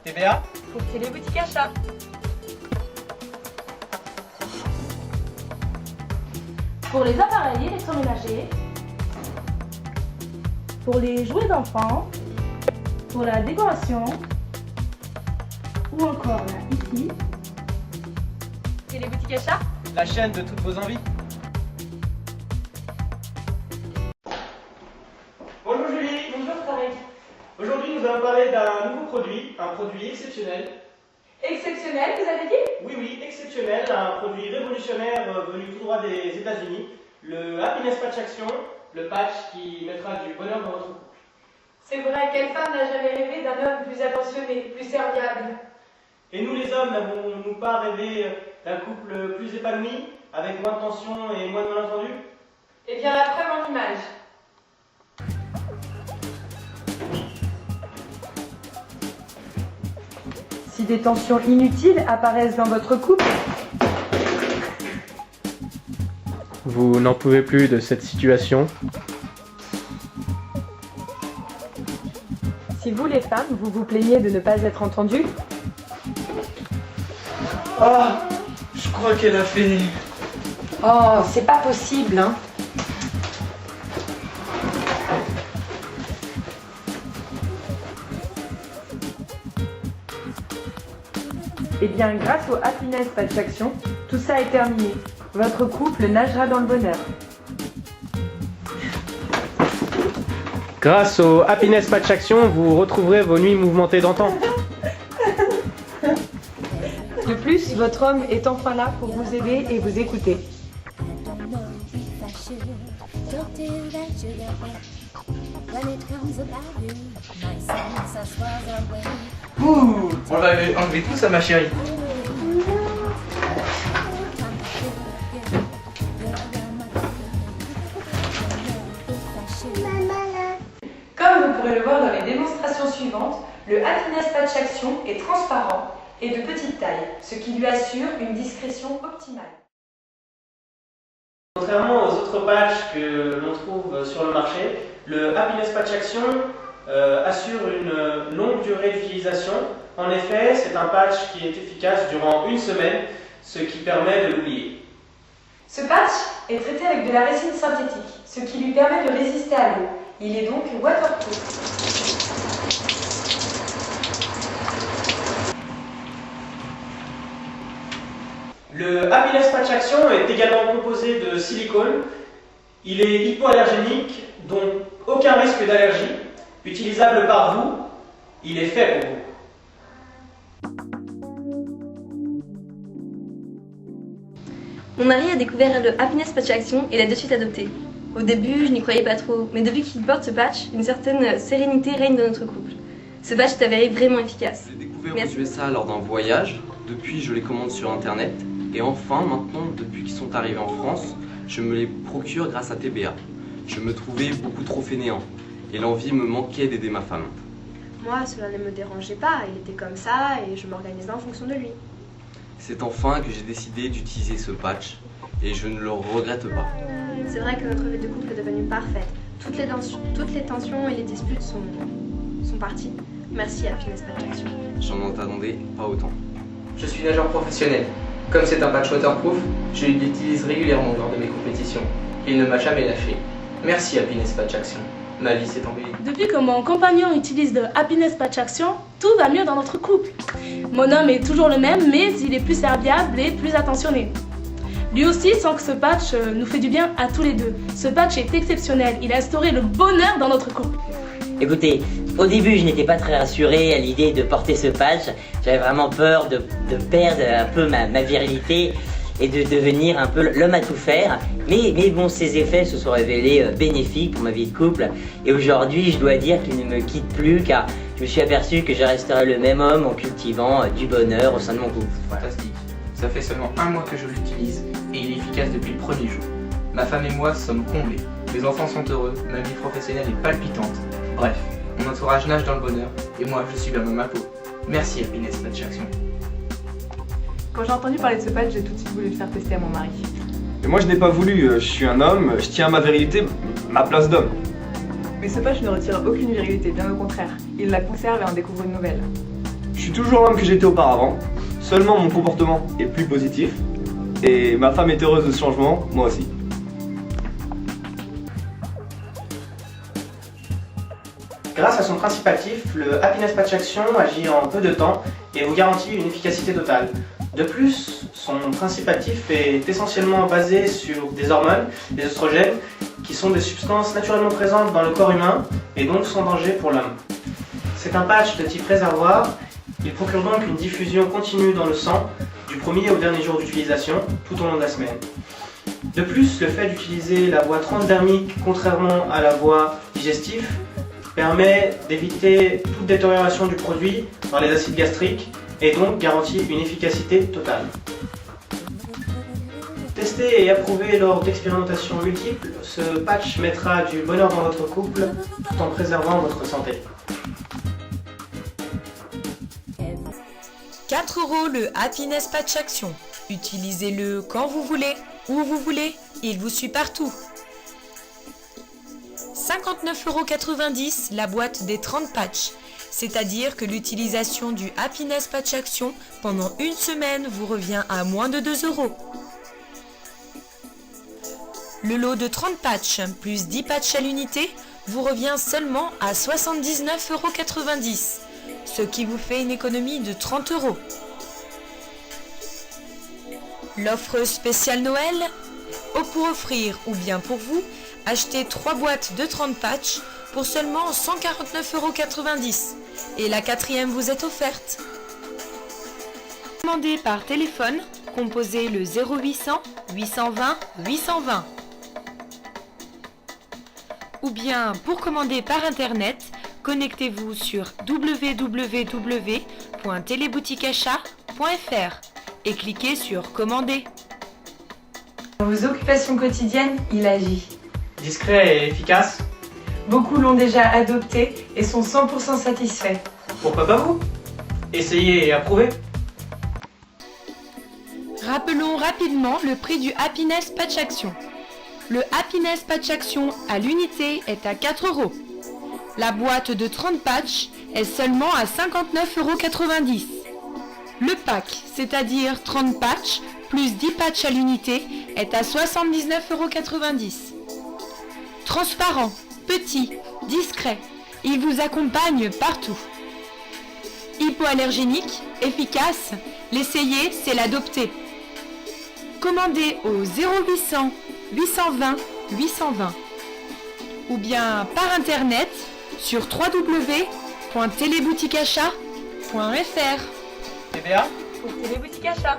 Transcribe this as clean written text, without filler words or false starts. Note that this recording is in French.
TVA. Pour Téléboutique Achat. Pour les appareils électroménagers, pour les jouets d'enfants, pour la décoration, ou encore là, ici. Téléboutique Achat. La chaîne de toutes vos envies. Bonjour Julie. Bonjour Tarek. Aujourd'hui nous allons parler d'un nouveau produit, un produit exceptionnel. Exceptionnel, vous avez dit? Oui, exceptionnel, un produit révolutionnaire venu tout droit des États-Unis, le Happiness Patch Action, le patch qui mettra du bonheur dans votre couple. C'est vrai, quelle femme n'a jamais rêvé d'un homme plus attentionné, plus serviable? Et nous les hommes, n'avons-nous pas rêvé d'un couple plus épanoui, avec moins de tensions et moins de malentendus? Eh bien, la preuve en image. Si des tensions inutiles apparaissent dans votre couple, Vous n'en pouvez plus de cette situation. si vous les femmes, vous vous plaignez de ne pas être entendues, Ah, je crois qu'elle a fait... oh, c'est pas possible, hein. Eh bien, grâce au Happiness Patch Action, tout ça est terminé. Votre couple nagera dans le bonheur. Grâce au Happiness Patch Action, vous retrouverez vos nuits mouvementées d'antan. De plus, votre homme est enfin là pour vous aider et vous écouter. Ouh, on va enlever tout ça, ma chérie. Comme vous pourrez le voir dans les démonstrations suivantes, le Happiness Patch Action est transparent et de petite taille, ce qui lui assure une discrétion optimale. Contrairement aux autres patchs que l'on trouve sur le marché, le Happiness Patch Action assure une longue durée d'utilisation. En effet, c'est un patch qui est efficace durant une semaine, ce qui permet de l'oublier. Ce patch est traité avec de la résine synthétique, ce qui lui permet de résister à l'eau. Il est donc waterproof. Le Happiness Patch Action est également composé de silicone. Il est hypoallergénique, donc aucun risque d'allergie. Utilisable par vous, il est fait pour vous. Mon mari a découvert le Happiness Patch Action et l'a de suite adopté. Au début, je n'y croyais pas trop, mais depuis qu'il porte ce patch, une certaine sérénité règne dans notre couple. Ce patch est avéré vraiment efficace. Je l'ai découvert Merci. aux USA lors d'un voyage, depuis je les commande sur internet, et enfin maintenant, depuis qu'ils sont arrivés en France, je me les procure grâce à TBA. Je me trouvais beaucoup trop fainéant, et l'envie me manquait d'aider ma femme. Moi, cela ne me dérangeait pas, il était comme ça et je m'organisais en fonction de lui. C'est enfin que j'ai décidé d'utiliser ce patch, et je ne le regrette pas. C'est vrai que notre vie de couple est devenue parfaite. Toutes les tensions et les disputes sont parties. Merci à Happiness Patch Action. J'en attendais pas autant. Je suis nageur professionnel. Comme c'est un patch waterproof, je l'utilise régulièrement lors de mes compétitions. Il ne m'a jamais lâché. Merci Happiness Patch Action. Ma vie s'est embellie. Depuis que mon compagnon utilise le Happiness Patch Action, tout va mieux dans notre couple. Mon homme est toujours le même, mais il est plus serviable et plus attentionné. Lui aussi sent que ce patch nous fait du bien à tous les deux. Ce patch est exceptionnel, il a instauré le bonheur dans notre couple. Écoutez, au début je n'étais pas très rassuré à l'idée de porter ce patch. J'avais vraiment peur de perdre un peu ma virilité et de devenir un peu l'homme à tout faire. Mais bon, ces effets se sont révélés bénéfiques pour ma vie de couple. Et aujourd'hui, je dois dire qu'il ne me quitte plus car je me suis aperçu que je resterai le même homme en cultivant du bonheur au sein de mon couple. Fantastique. Ça fait seulement un mois que je l'utilise et il est efficace depuis le premier jour. Ma femme et moi sommes comblés. Mes enfants sont heureux, ma vie professionnelle est palpitante. Bref, mon entourage nage dans le bonheur et moi je suis bien dans ma peau. Merci Happiness Patch Action. Quand j'ai entendu parler de ce patch, j'ai tout de suite voulu le faire tester à mon mari. Mais moi je n'ai pas voulu, je suis un homme, je tiens à ma virilité, ma place d'homme. Mais ce patch ne retire aucune virilité, bien au contraire. Il la conserve et en découvre une nouvelle. Je suis toujours l'homme que j'étais auparavant, seulement mon comportement est plus positif, et ma femme est heureuse de ce changement, moi aussi. Grâce à son principe actif, le Happiness Patch Action agit en peu de temps et vous garantit une efficacité totale. De plus, son principe actif est essentiellement basé sur des hormones, des oestrogènes, qui sont des substances naturellement présentes dans le corps humain et donc sans danger pour l'homme. C'est un patch de type réservoir, il procure donc une diffusion continue dans le sang du premier au dernier jour d'utilisation tout au long de la semaine. De plus, le fait d'utiliser la voie transdermique contrairement à la voie digestive permet d'éviter toute détérioration du produit par les acides gastriques et donc garantit une efficacité totale. Testé et approuvé lors d'expérimentations multiples, ce patch mettra du bonheur dans votre couple tout en préservant votre santé. 4 € le Happiness Patch Action. Utilisez-le quand vous voulez, où vous voulez, il vous suit partout. 59,90 € la boîte des 30 patchs, c'est-à-dire que l'utilisation du Happiness Patch Action pendant une semaine vous revient à moins de 2 €. Le lot de 30 patchs plus 10 patchs à l'unité vous revient seulement à 79,90 €, ce qui vous fait une économie de 30 €. L'offre spéciale Noël, pour offrir ou bien pour vous, achetez 3 boîtes de 30 patchs pour seulement 149,90 € et la 4e vous est offerte. Commandez par téléphone, composez le 0800 820 820. Ou bien pour commander par internet, connectez-vous sur www.teleboutiqueachat.fr et cliquez sur commander. Dans vos occupations quotidiennes, il agit. Discret et efficace, Beaucoup l'ont déjà adopté et sont 100% satisfaits. pourquoi pas vous? Essayez et approuvez. Rappelons rapidement le prix du Happiness Patch Action. Le Happiness Patch Action à l'unité est à 4 €. La boîte de 30 patchs est seulement à 59,90 €. Le pack, c'est-à-dire 30 patchs plus 10 patchs à l'unité, est à 79,90 €. Transparent, petit, discret, il vous accompagne partout. Hypoallergénique, efficace, l'essayer, c'est l'adopter. Commandez au 0800 820 820 ou bien par internet sur www.teleboutiqueachat.fr. TBA pour Téléboutique Achat.